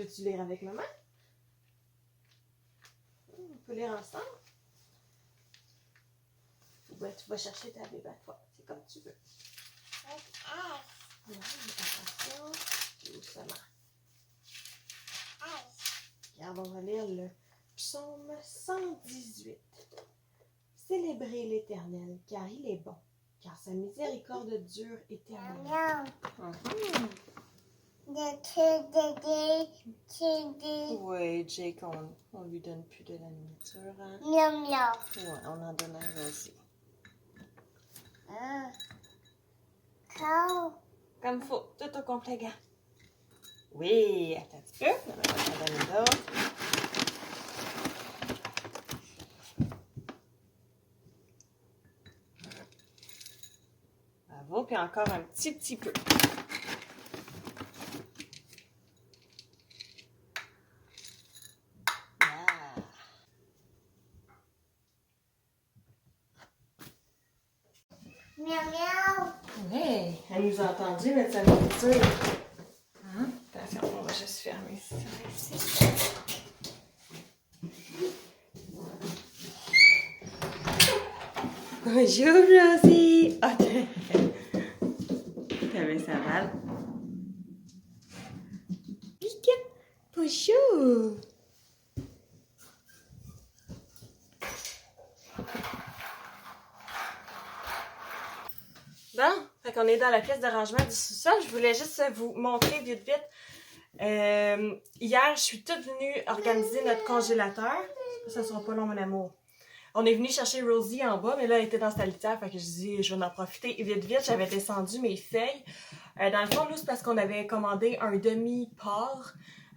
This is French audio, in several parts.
veux-tu lire avec maman? On peut lire ensemble? Ou ben, tu vas chercher ta Bible à toi. C'est comme tu veux. Ouais, attention. Doucement. Regarde, on va lire le psaume 118. Célébrez l'Éternel, car il est bon, car sa miséricorde dure éternellement. Oui, Jake, on lui donne plus de la nourriture. Hein? Ouais, on en donne à Rosie. Comme faut, tout au complet, gars. Oui, attends un petit peu. On va en donner d'autres. Bravo, puis encore un petit peu. Oui, elle nous a entendu mettre sa nourriture. Hein? Attention, on va juste fermer ça ici. Bonjour, Rosie! Ah, t'avais ça mal? Pique! Bonjour! Bon, fait qu'on est dans la pièce de rangement du sous-sol. Je voulais juste vous montrer vite. Hier, je suis toute venue organiser notre congélateur. Ça sera pas long, mon amour. On est venu chercher Rosie en bas, mais là, elle était dans sa litière. Fait que je dis, je vais en profiter. Et vite, j'avais descendu mes feuilles. Dans le fond, nous, c'est parce qu'on avait commandé un demi-porc.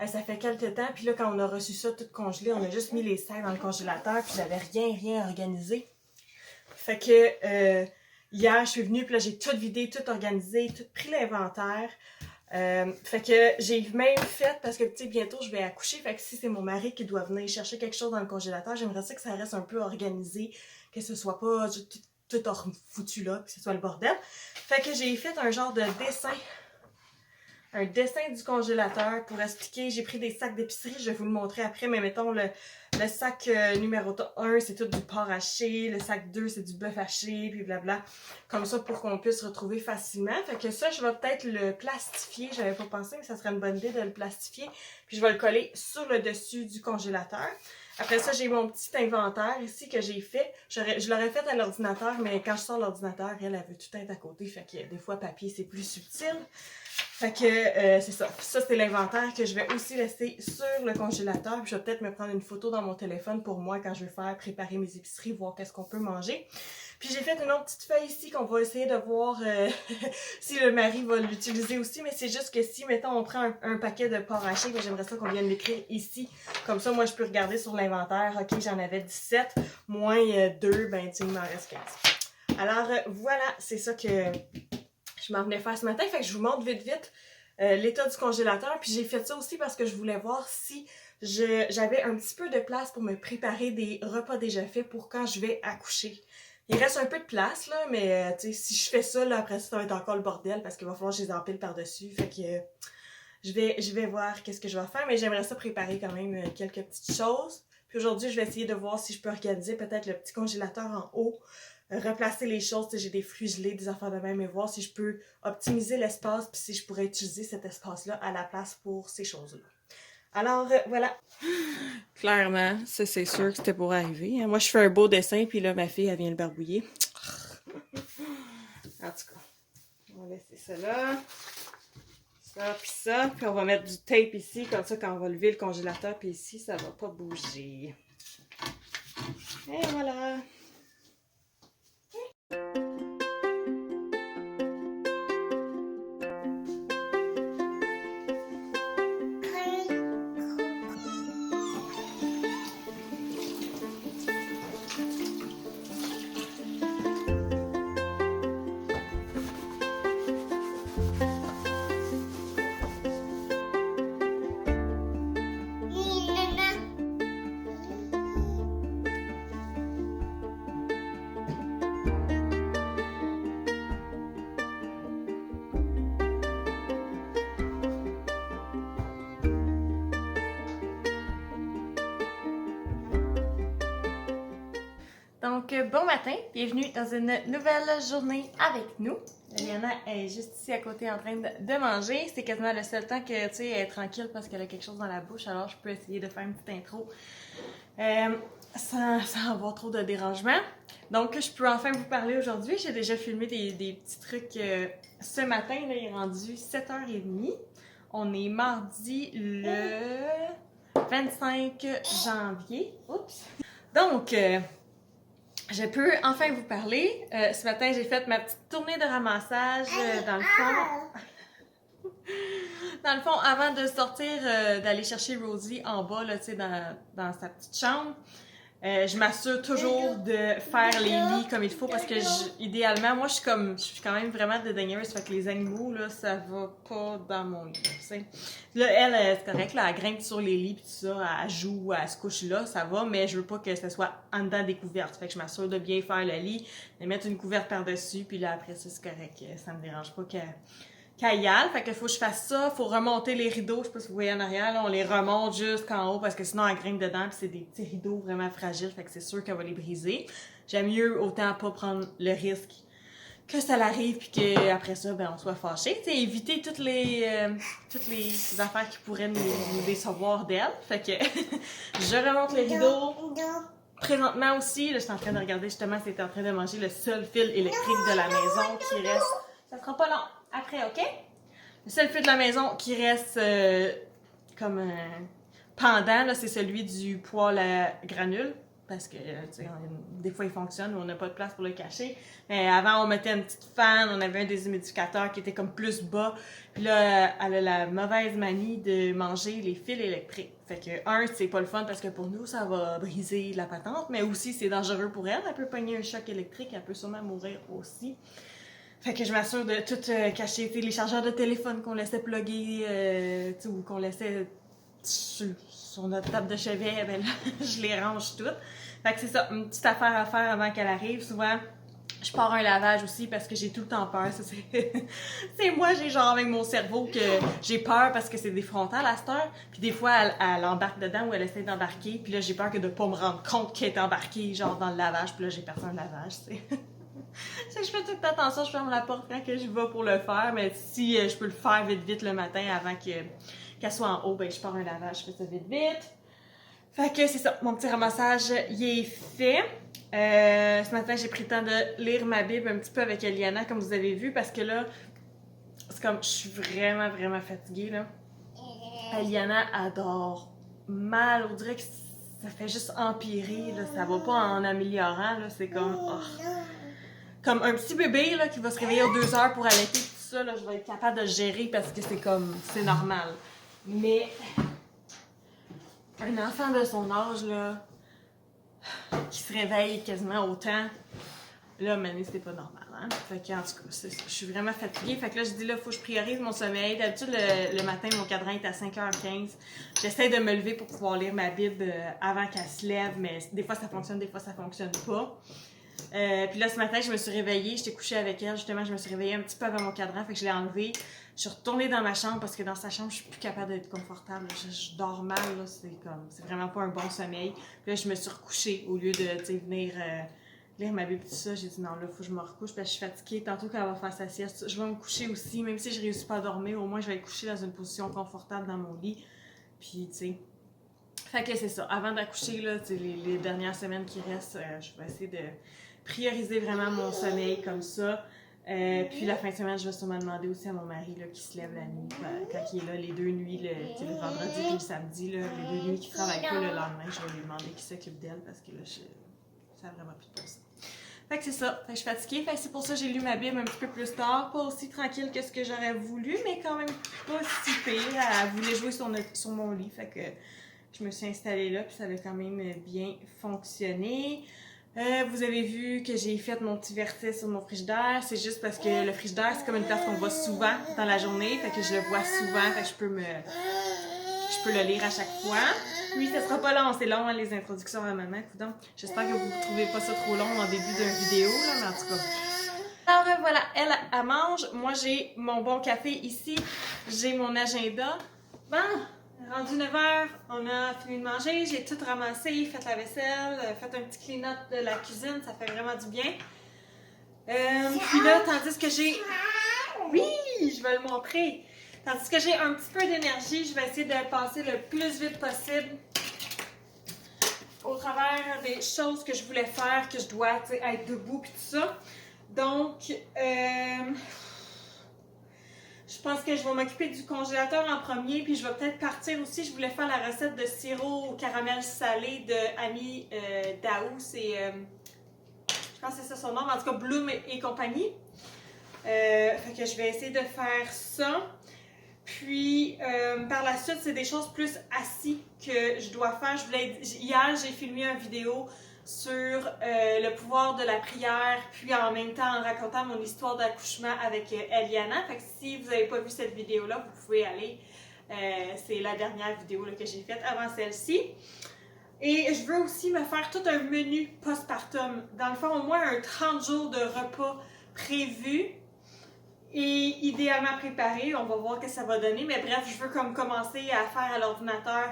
Ça fait quelques temps. Puis là, quand on a reçu ça tout congelé, on a juste mis les sacs dans le congélateur. Puis j'avais rien organisé. Fait que hier, je suis venue. Puis là, j'ai tout vidé, tout organisé, tout pris l'inventaire. Fait que j'ai même fait, parce que tu sais, bientôt je vais accoucher, fait que si c'est mon mari qui doit venir chercher quelque chose dans le congélateur, j'aimerais ça que ça reste un peu organisé, que ce soit pas tout foutu là, que ce soit le bordel. Fait que j'ai fait un genre de dessin, un dessin du congélateur pour expliquer. J'ai pris des sacs d'épicerie, je vais vous le montrer après, mais mettons le sac numéro 1, c'est tout du porc haché, le sac 2, c'est du bœuf haché, puis blabla. Comme ça, pour qu'on puisse retrouver facilement. Fait que ça, je vais peut-être le plastifier. J'avais pas pensé, mais ça serait une bonne idée de le plastifier. Puis je vais le coller sur le dessus du congélateur. Après ça, j'ai mon petit inventaire ici que j'ai fait. Je l'aurais fait à l'ordinateur, mais quand je sors l'ordinateur, elle veut tout être à côté. Fait que des fois, papier, c'est plus subtil. Fait que c'est ça. Ça, c'est l'inventaire que je vais aussi laisser sur le congélateur. Puis je vais peut-être me prendre une photo dans mon téléphone pour moi quand je vais faire préparer mes épiceries, voir qu'est-ce qu'on peut manger. Puis j'ai fait une autre petite feuille ici qu'on va essayer de voir si le mari va l'utiliser aussi. Mais c'est juste que si, mettons, on prend un paquet de porc haché, j'aimerais ça qu'on vienne l'écrire ici. Comme ça, moi, je peux regarder sur l'inventaire. OK, j'en avais 17, moins 2, ben, tu sais, il m'en reste 15. Alors, voilà, c'est ça que je m'en venais faire ce matin. Fait que je vous montre vite l'état du congélateur. Puis j'ai fait ça aussi parce que je voulais voir si j'avais un petit peu de place pour me préparer des repas déjà faits pour quand je vais accoucher. Il reste un peu de place, là, mais tu sais, si je fais ça, là, après ça va être encore le bordel parce qu'il va falloir que je les empile par-dessus. Fait que je vais voir qu'est-ce que je vais faire, mais j'aimerais ça préparer quand même quelques petites choses. Puis aujourd'hui, je vais essayer de voir si je peux organiser peut-être le petit congélateur en haut, replacer les choses, j'ai des fruits gelés, des affaires de même, et voir si je peux optimiser l'espace, puis si je pourrais utiliser cet espace-là à la place pour ces choses-là. Alors, voilà. Clairement, ça c'est sûr que c'était pour arriver. Moi, je fais un beau dessin, puis là, ma fille, elle vient le barbouiller. En tout cas, on va laisser ça là. Ça, puis on va mettre du tape ici, comme ça, quand on va lever le congélateur, puis ici, ça va pas bouger. Et voilà! Donc, bon matin, bienvenue dans une nouvelle journée avec nous. Eliana est juste ici à côté en train de manger. C'est quasiment le seul temps que, tu sais, elle est tranquille parce qu'elle a quelque chose dans la bouche, alors je peux essayer de faire une petite intro sans avoir trop de dérangement. Donc, je peux enfin vous parler aujourd'hui. J'ai déjà filmé des petits trucs ce matin, là, il est rendu 7h30. On est mardi le 25 janvier. Oups! Donc, je peux enfin vous parler. Ce matin, j'ai fait ma petite tournée de ramassage dans le fond. Dans le fond, avant de sortir, d'aller chercher Rosie en bas, là, tu sais, dans sa petite chambre, je m'assure toujours de faire les lits comme il faut parce que, idéalement, moi, je suis quand même vraiment dédaigneuse. Fait que les animaux, là, ça va pas dans mon lit, tu sais. Là, elle, c'est correct, là, elle grimpe sur les lits pis tout ça, elle joue, elle se couche là, ça va, mais je veux pas que ce soit en dedans des couvertes. Fait que je m'assure de bien faire le lit, de mettre une couverte par-dessus, puis là, après ça, c'est correct. Ça me dérange pas qu'elle y aille. Fait que faut que je fasse ça, faut remonter les rideaux, je sais pas si vous voyez en arrière, là, on les remonte jusqu'en haut parce que sinon elle grimpe dedans pis c'est des petits rideaux vraiment fragiles, fait que c'est sûr qu'elle va les briser. J'aime mieux autant pas prendre le risque que ça l'arrive puis qu'après ça, ben on soit fâchés. Tu sais, éviter toutes les affaires qui pourraient nous décevoir d'elle. Fait que je remonte les rideaux. Présentement aussi, là, je suis en train de regarder justement si elle est en train de manger le seul fil électrique de la maison qui reste. Ça sera pas long après, OK? Le seul fil de la maison qui reste comme pendant, là, c'est celui du poêle à granules. Parce que, tu sais, des fois, il fonctionne, on n'a pas de place pour le cacher. Mais avant, on mettait une petite fan, on avait un déshumidificateur qui était comme plus bas. Puis là, elle a la mauvaise manie de manger les fils électriques. Fait que, c'est pas le fun parce que pour nous, ça va briser la patente. Mais aussi, c'est dangereux pour elle. Elle peut pogner un choc électrique, elle peut sûrement mourir aussi. Fait que je m'assure de tout cacher, les chargeurs de téléphone qu'on laissait plugger, ou qu'on laissait sur notre table de chevet, ben là, je les range toutes. Fait que c'est ça, une petite affaire à faire avant qu'elle arrive. Souvent, je pars un lavage aussi parce que j'ai tout le temps peur. Ça, c'est moi, j'ai genre avec mon cerveau que j'ai peur parce que c'est des frontales à cette heure. Puis des fois, elle embarque dedans ou elle essaie d'embarquer. Puis là, j'ai peur que de pas me rendre compte qu'elle est embarquée genre dans le lavage. Puis là, j'ai perdu un lavage, tu sais. Je fais toute attention, je ferme la porte quand que je vais pour le faire, mais si je peux le faire vite le matin avant qu'elle soit en haut, ben je pars un lavage, je fais ça vite. Fait que c'est ça, mon petit ramassage, il est fait. Ce matin, j'ai pris le temps de lire ma Bible un petit peu avec Eliana, comme vous avez vu, parce que là, c'est comme, je suis vraiment fatiguée, là. Eliana adore mal, on dirait que ça fait juste empirer, là, ça va pas en améliorant, là, c'est comme... Oh. Comme un petit bébé là, qui va se réveiller aux 2 heures pour allaiter, tout ça, là, je vais être capable de le gérer parce que c'est normal. Mais un enfant de son âge, là, qui se réveille quasiment autant, là, maintenant, c'est pas normal, hein. Fait que, en tout cas, c'est ça. Je suis vraiment fatiguée. Fait que là, je dis, là, faut que je priorise mon sommeil. D'habitude, le matin, mon cadran est à 5h15. J'essaie de me lever pour pouvoir lire ma Bible avant qu'elle se lève, mais des fois, ça fonctionne, des fois, ça fonctionne pas. Puis là, ce matin, je me suis réveillée, j'étais couchée avec elle, justement, je me suis réveillée un petit peu avant mon cadran, fait que je l'ai enlevé. Je suis retournée dans ma chambre parce que dans sa chambre, je suis plus capable d'être confortable. Je dors mal, là, c'est vraiment pas un bon sommeil. Puis là, je me suis recouchée au lieu de, tu sais, venir lire ma Bible, tout ça. J'ai dit non, là, faut que je me recouche parce que je suis fatiguée. Tantôt, quand elle va faire sa sieste, je vais me coucher aussi, même si je réussis pas à dormir, au moins, je vais être couchée dans une position confortable dans mon lit. Puis, tu sais. Fait que c'est ça. Avant d'accoucher, là, les dernières semaines qui restent, je vais essayer de prioriser vraiment mon sommeil comme ça. Puis la fin de semaine, je vais sûrement demander aussi à mon mari là, qui se lève la nuit, quand il est là, les 2 nuits, le vendredi et le samedi, là, les 2 nuits qui ne travaillent pas le lendemain, je vais lui demander qui s'occupe d'elle parce que là, ça n'a vraiment plus de bon sens. Fait que c'est ça. Fait que je suis fatiguée. Fait que c'est pour ça que j'ai lu ma Bible un petit peu plus tard. Pas aussi tranquille que ce que j'aurais voulu, mais quand même pas si pire. Elle voulait jouer sur mon lit. Fait que je me suis installée là, puis ça avait quand même bien fonctionné. Vous avez vu que j'ai fait mon petit verset sur mon frigidaire. C'est juste parce que le frigidaire, c'est comme une place qu'on voit souvent dans la journée. Fait que je le vois souvent, fait que je peux le lire à chaque fois. Oui, ça sera pas long, c'est long, hein, les introductions à maman. Coudonc. J'espère que vous ne trouvez pas ça trop long en début d'une vidéo, là, mais en tout cas. Alors voilà, elle mange. Moi, j'ai mon bon café ici. J'ai mon agenda. Bon, Rendu 9h, on a fini de manger, j'ai tout ramassé, fait la vaisselle, fait un petit clean-up de la cuisine, ça fait vraiment du bien. Puis là, tandis que j'ai... Oui, je vais le montrer. Tandis que j'ai un petit peu d'énergie, je vais essayer de passer le plus vite possible au travers des choses que je voulais faire, que je dois être debout et tout ça. Donc, je pense que je vais m'occuper du congélateur en premier, puis je vais peut-être partir aussi. Je voulais faire la recette de sirop au caramel salé de Annie Daou. C'est, je pense que c'est ça son nom, en tout cas Bloom et compagnie. Fait que je vais essayer de faire ça. Puis, par la suite, c'est des choses plus assis que je dois faire. Hier, j'ai filmé une vidéo sur le pouvoir de la prière, puis en même temps en racontant mon histoire d'accouchement avec Eliana. Fait que si vous n'avez pas vu cette vidéo-là, vous pouvez aller. C'est la dernière vidéo là, que j'ai faite avant celle-ci. Et je veux aussi me faire tout un menu postpartum. Dans le fond, au moins un 30 jours de repas prévus. Et idéalement préparé, on va voir ce que ça va donner. Mais bref, je veux comme commencer à faire à l'ordinateur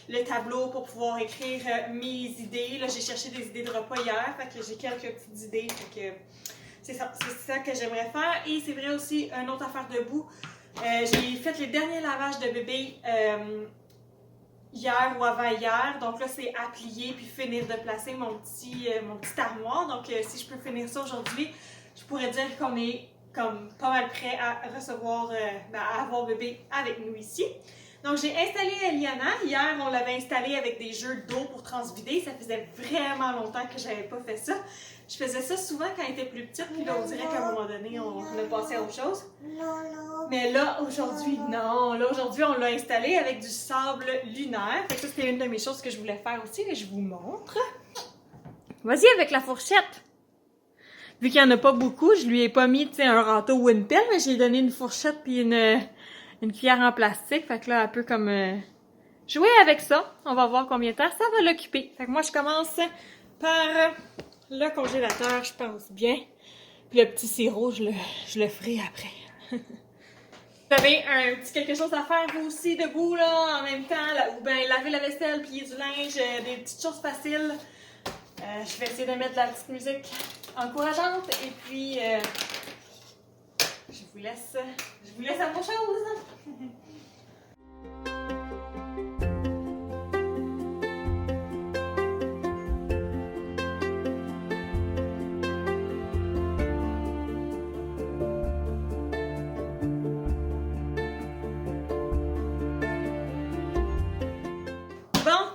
le tableau pour pouvoir écrire mes idées. Là, j'ai cherché des idées de repas hier, fait que j'ai quelques petites idées. Fait que c'est ça que j'aimerais faire. Et c'est vrai aussi, une autre affaire debout. J'ai fait les derniers lavages de bébé hier ou avant-hier. Donc là, c'est à plier puis finir de placer mon petit armoire. Donc si je peux finir ça aujourd'hui, je pourrais dire qu'on est comme pas mal prêt à recevoir, à avoir bébé avec nous ici. Donc j'ai installé Eliana. Hier, on l'avait installée avec des jeux d'eau pour transvider. Ça faisait vraiment longtemps que j'avais pas fait ça. Je faisais ça souvent quand elle était plus petite, puis là on dirait qu'à un moment donné, on a passé à autre chose. Mais là, aujourd'hui, non. Là, aujourd'hui, on l'a installée avec du sable lunaire. Fait que ça, c'était une de mes choses que je voulais faire aussi, mais je vous montre. Vas-y avec la fourchette! Vu qu'il n'y en a pas beaucoup, je lui ai pas mis un râteau ou une pelle, mais j'ai donné une fourchette puis une cuillère en plastique. Fait que là, elle peut comme jouer avec ça. On va voir combien de temps ça va l'occuper. Fait que moi, je commence par le congélateur, je pense bien. Puis le petit sirop, je le ferai après. Vous avez un petit quelque chose à faire vous aussi debout là, en même temps, ou bien laver la vaisselle, plier du linge, des petites choses faciles. Je vais essayer de mettre de la petite musique encourageante et puis je vous laisse à vos choses.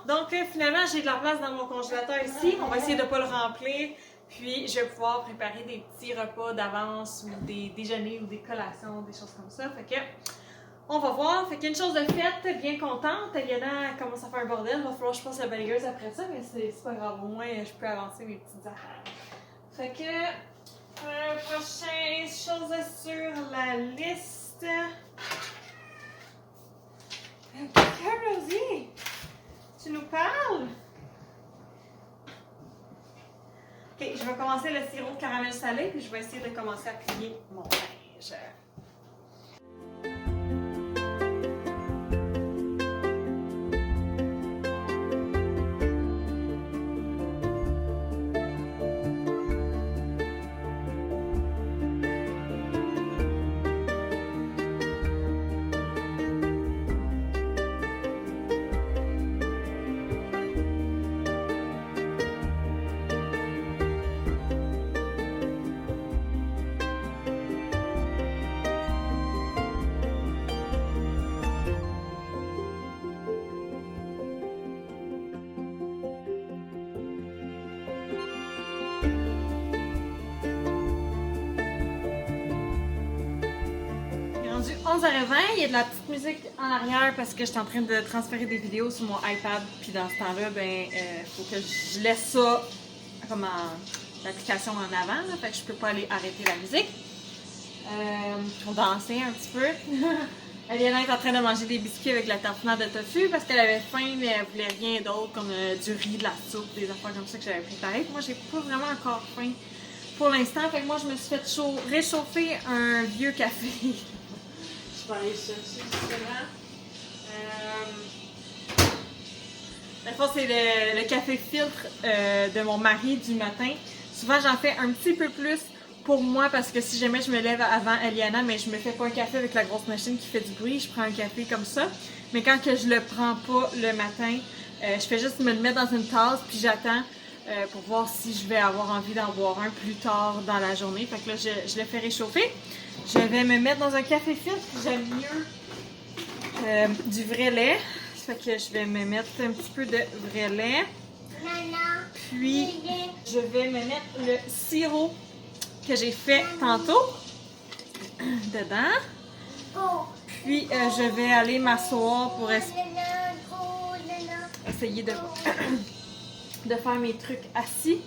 Donc finalement j'ai de la place dans mon congélateur ici. On va essayer de ne pas le remplir. Puis je vais pouvoir préparer des petits repas d'avance ou des déjeuners ou des collations, des choses comme ça. Fait que on va voir. Fait qu'il y a une chose de faite, bien contente. Eliana commence à faire un bordel. Il va falloir que je passe la balayeuse après ça, mais c'est pas grave. Au moins je peux avancer mes petites affaires. Fait que prochaine chose sur la liste. Rosie, tu nous parles? Ok, je vais commencer le sirop de caramel salé, puis je vais essayer de commencer à plier mon linge. rendu 11h20, il y a de la petite musique en arrière parce que je suis en train de transférer des vidéos sur mon iPad. Puis dans ce temps-là, ben, faut que je laisse ça comme l'application en avant, là, fait que je peux pas aller arrêter la musique. Pour danser un petit peu. Eliana est en train de manger des biscuits avec la tartinade de tofu parce qu'elle avait faim, mais elle voulait rien d'autre comme du riz, de la soupe, des affaires comme ça que j'avais préparées. Moi, j'ai pas vraiment encore faim pour l'instant, fait que moi, je me suis fait réchauffer un vieux café. Je vais aller chercher justement. La fois, c'est le café filtre de mon mari du matin. Souvent, j'en fais un petit peu plus pour moi parce que si jamais je me lève avant Eliana, mais je me fais pas un café avec la grosse machine qui fait du bruit, je prends un café comme ça. Mais quand que je le prends pas le matin, je fais juste me le mettre dans une tasse puis j'attends pour voir si je vais avoir envie d'en boire un plus tard dans la journée. Fait que là, je le fais réchauffer. Je vais me mettre dans un café filtre. J'aime mieux du vrai lait. Fait que je vais me mettre un petit peu de vrai lait. Puis, je vais me mettre le sirop que j'ai fait tantôt dedans. Puis, je vais aller m'asseoir pour essayer de faire mes trucs assis.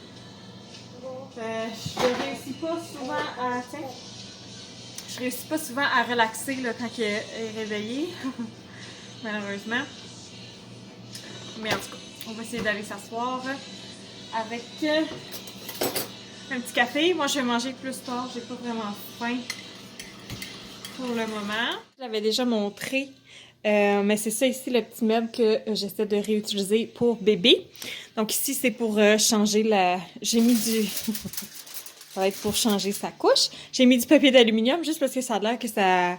Je réussis pas souvent à... Tiens, je réussis pas souvent à relaxer là, quand elle est réveillée. Malheureusement. Mais en tout cas, on va essayer d'aller s'asseoir avec un petit café. Moi, je vais manger plus tard. J'ai pas vraiment faim pour le moment. Je l'avais déjà montré. Mais c'est ça ici, le petit meuble que j'essaie de réutiliser pour bébé. Donc ici, c'est pour changer la... J'ai mis du... Ça va être pour changer sa couche. J'ai mis du papier d'aluminium juste parce que ça a l'air que ça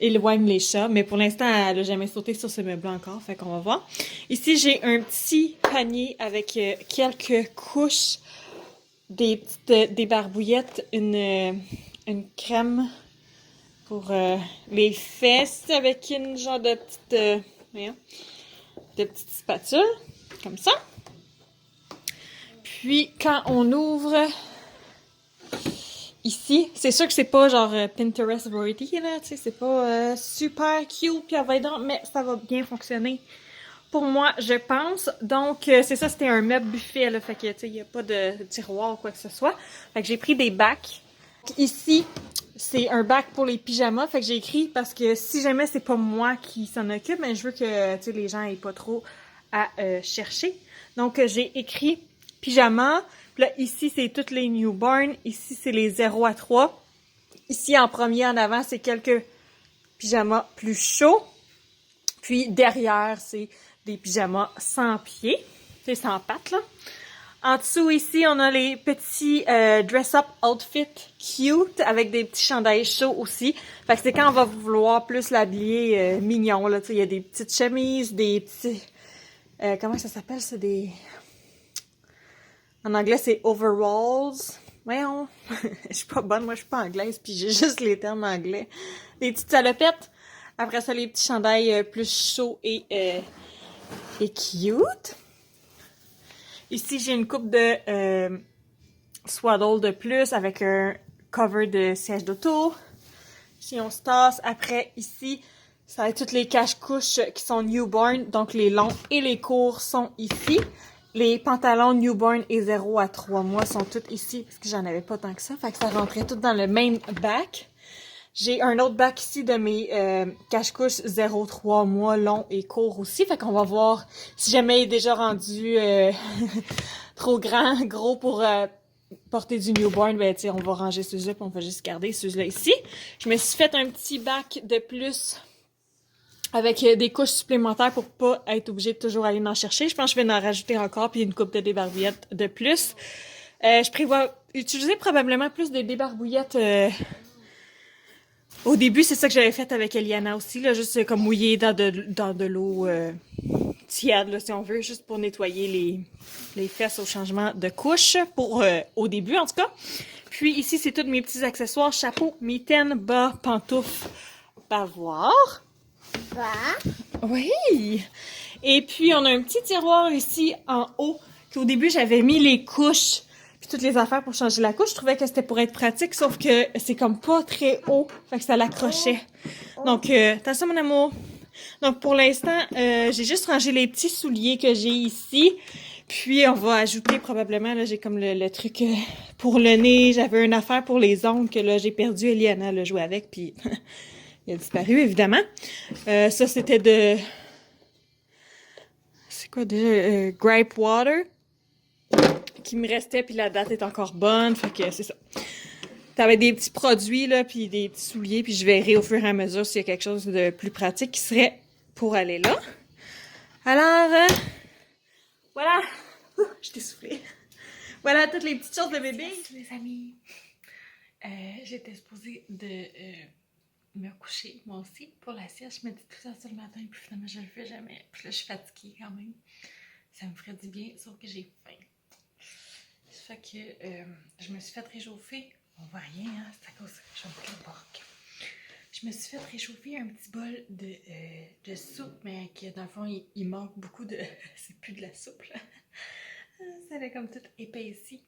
éloigne les chats. Mais pour l'instant, elle n'a jamais sauté sur ce meuble encore. Fait qu'on va voir. Ici, j'ai un petit panier avec quelques couches, des barbouillettes, une crème pour les fesses avec une genre de petite spatule, comme ça. Puis, quand on ouvre ici, c'est sûr que c'est pas genre Pinterest worthy, là, tu sais, c'est pas super cute puis envoyant, mais ça va bien fonctionner pour moi, je pense. Donc, c'est ça, c'était un meuble buffet, là, fait que, tu sais, il n'y a pas de tiroir ou quoi que ce soit. Fait que j'ai pris des bacs. Ici, c'est un bac pour les pyjamas, fait que j'ai écrit parce que si jamais c'est pas moi qui s'en occupe, mais je veux que, tu sais, les gens aient pas trop à chercher. Donc, j'ai écrit pyjama. Puis là, ici, c'est toutes les newborn. Ici, c'est les 0 à 3. Ici, en premier, en avant, c'est quelques pyjamas plus chauds. Puis, derrière, c'est des pyjamas sans pieds. C'est sans pattes, là. En dessous, ici, on a les petits dress-up outfits cute avec des petits chandails chauds aussi. Fait que c'est quand on va vouloir plus l'habiller mignon, là. Tu sais, il y a des petites chemises, des petits... comment ça s'appelle, ça? Des... En anglais, c'est overalls. Voyons. Je suis pas bonne, moi, je suis pas anglaise, puis j'ai juste les termes anglais. Des petites salopettes. Après ça, les petits chandails plus chauds et cute. Ici, j'ai une coupe de swaddle de plus avec un cover de siège d'auto. Si on se tasse, après, ici, ça va être toutes les cache-couches qui sont newborn. Donc, les longs et les courts sont ici. Les pantalons newborn et 0 à 3 mois sont tous ici parce que j'en avais pas tant que ça. Fait que ça rentrait tout dans le même bac. J'ai un autre bac ici de mes cache-couches 0-3 mois longs et courts aussi. Fait qu'on va voir si jamais il est déjà rendu trop gros pour porter du newborn. Ben, tu sais, on va ranger ceux-là puis on va juste garder ceux-là ici. Je me suis fait un petit bac de plus avec des couches supplémentaires pour pas être obligée de toujours aller en chercher. Je pense que je vais en rajouter encore puis une coupe de débarbouillettes de plus. Je prévois utiliser probablement plus de débarbouillettes au début, c'est ça que j'avais fait avec Eliana aussi, là, juste comme mouiller dans de l'eau tiède, là, si on veut, juste pour nettoyer les fesses au changement de couche, pour au début en tout cas. Puis ici, c'est tous mes petits accessoires, chapeau, mitaines, bas, pantoufles, bavoirs. Oui! Et puis, on a un petit tiroir ici en haut, qu'au début, j'avais mis les couches puis toutes les affaires pour changer la couche. Je trouvais que c'était pour être pratique, sauf que c'est comme pas très haut, fait que ça l'accrochait. Donc, attention mon amour. Donc, pour l'instant, j'ai juste rangé les petits souliers que j'ai ici. Puis, on va ajouter probablement, là, j'ai comme le truc pour le nez. J'avais une affaire pour les ongles que là, j'ai perdu. Eliana l'a joué avec, puis il a disparu, évidemment. Ça, c'était de... C'est quoi déjà? Gripe Water. Qui me restait, puis la date est encore bonne, fait que c'est ça. T'avais des petits produits, là, puis des petits souliers, puis je verrai au fur et à mesure s'il y a quelque chose de plus pratique qui serait pour aller là. Alors, Voilà! Je t'ai soufflé. Voilà toutes les petites choses de bébé. Yes, les amis. J'étais supposée de me coucher, moi aussi, pour la sieste. Je me dis tout ça sur le matin, puis finalement, je le fais jamais. Puis là, je suis fatiguée quand même. Ça me ferait du bien, sauf que j'ai faim. Ça fait que je me suis fait réchauffer. On voit rien, hein? C'est à cause que je vais me porc. Je me suis fait réchauffer un petit bol de soupe, mais que dans le fond, il manque beaucoup de... C'est plus de la soupe, là. Ça avait comme tout épaissi.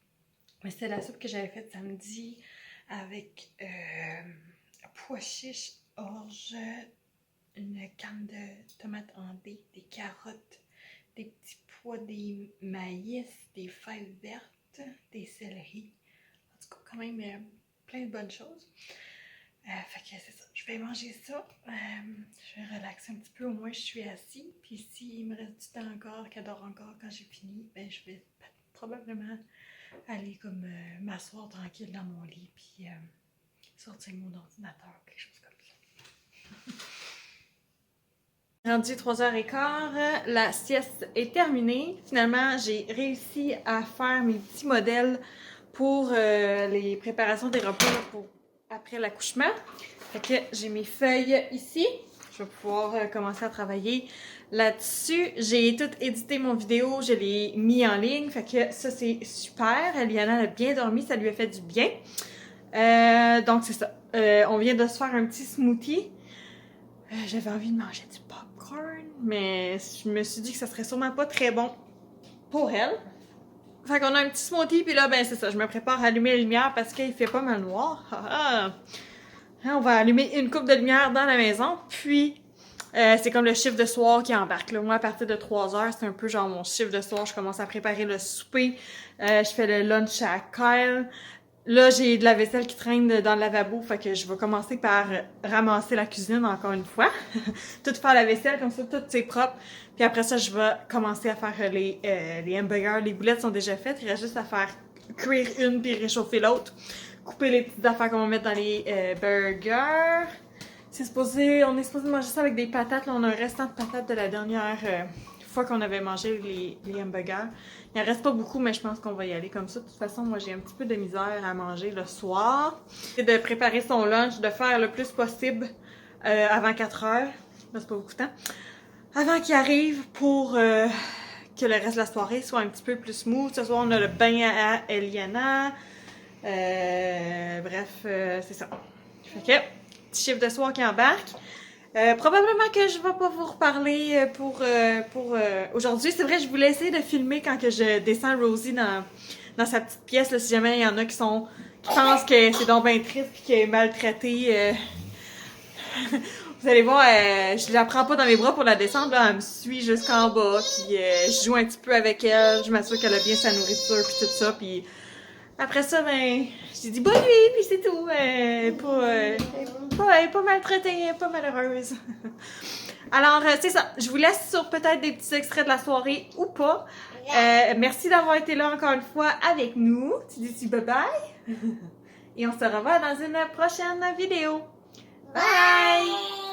Mais c'était la soupe que j'avais faite samedi avec pois chiches, orge, une canne de tomates en dés, des carottes, des petits pois, des maïs, des fèves vertes, des céleris. En tout cas, quand même plein de bonnes choses. Fait que c'est ça, je vais manger ça. Je vais relaxer un petit peu, au moins je suis assise. Puis s'il me reste du temps encore, qu'elle dort encore quand j'ai fini, ben je vais probablement aller comme m'asseoir tranquille dans mon lit. Puis sortir mon ordinateur, quelque chose comme ça. Rendu 3h15, la sieste est terminée. Finalement, j'ai réussi à faire mes petits modèles pour les préparations des repas là, pour après l'accouchement. Fait que j'ai mes feuilles ici. Je vais pouvoir commencer à travailler là-dessus. J'ai tout édité mon vidéo, je l'ai mis en ligne. Fait que ça, c'est super. Eliana a bien dormi, ça lui a fait du bien. Donc, c'est ça. On vient de se faire un petit smoothie. J'avais envie de manger du popcorn, mais je me suis dit que ça serait sûrement pas très bon pour elle. Fait qu'on a un petit smoothie, puis là, ben c'est ça, je me prépare à allumer les lumières parce qu'il fait pas mal noir. On va allumer une coupe de lumière dans la maison, puis c'est comme le chiffre de soir qui embarque. Là. Moi, à partir de 3h, c'est un peu genre mon chiffre de soir, je commence à préparer le souper, je fais le lunch à Kyle. Là, j'ai de la vaisselle qui traîne dans le lavabo, fait que je vais commencer par ramasser la cuisine encore une fois. Tout faire la vaisselle, comme ça, tout c'est propre. Puis après ça, je vais commencer à faire les hamburgers. Les boulettes sont déjà faites, il reste juste à faire cuire une puis réchauffer l'autre. Couper les petites affaires qu'on va mettre dans les burgers. On est supposé manger ça avec des patates. Là, on a un restant de patates de la dernière fois qu'on avait mangé les hamburgers. Il en reste pas beaucoup, mais je pense qu'on va y aller comme ça. De toute façon, moi, j'ai un petit peu de misère à manger le soir. C'est de préparer son lunch, de faire le plus possible avant 4h. Là, c'est pas beaucoup de temps. Avant qu'il arrive pour que le reste de la soirée soit un petit peu plus smooth. Ce soir, on a le bain à Eliana. Bref, c'est ça. Fait que, petit chiffre de soir qui embarque. Probablement que je vais pas vous reparler pour aujourd'hui. C'est vrai, je voulais essayer de filmer quand que je descends Rosie dans sa petite pièce, là, si jamais il y en a qui pensent que c'est donc bien triste et qu'elle est maltraitée. Vous allez voir, je la prends pas dans mes bras pour la descendre, là, elle me suit jusqu'en bas, puis je joue un petit peu avec elle, je m'assure qu'elle a bien sa nourriture, puis tout ça, puis après ça, ben, j'ai dit bonne nuit, puis c'est tout. Pas maltraitée, pas malheureuse. Alors, c'est ça. Je vous laisse sur peut-être des petits extraits de la soirée ou pas. Merci d'avoir été là encore une fois avec nous. Tu dis bye bye. Et on se revoit dans une prochaine vidéo. Bye!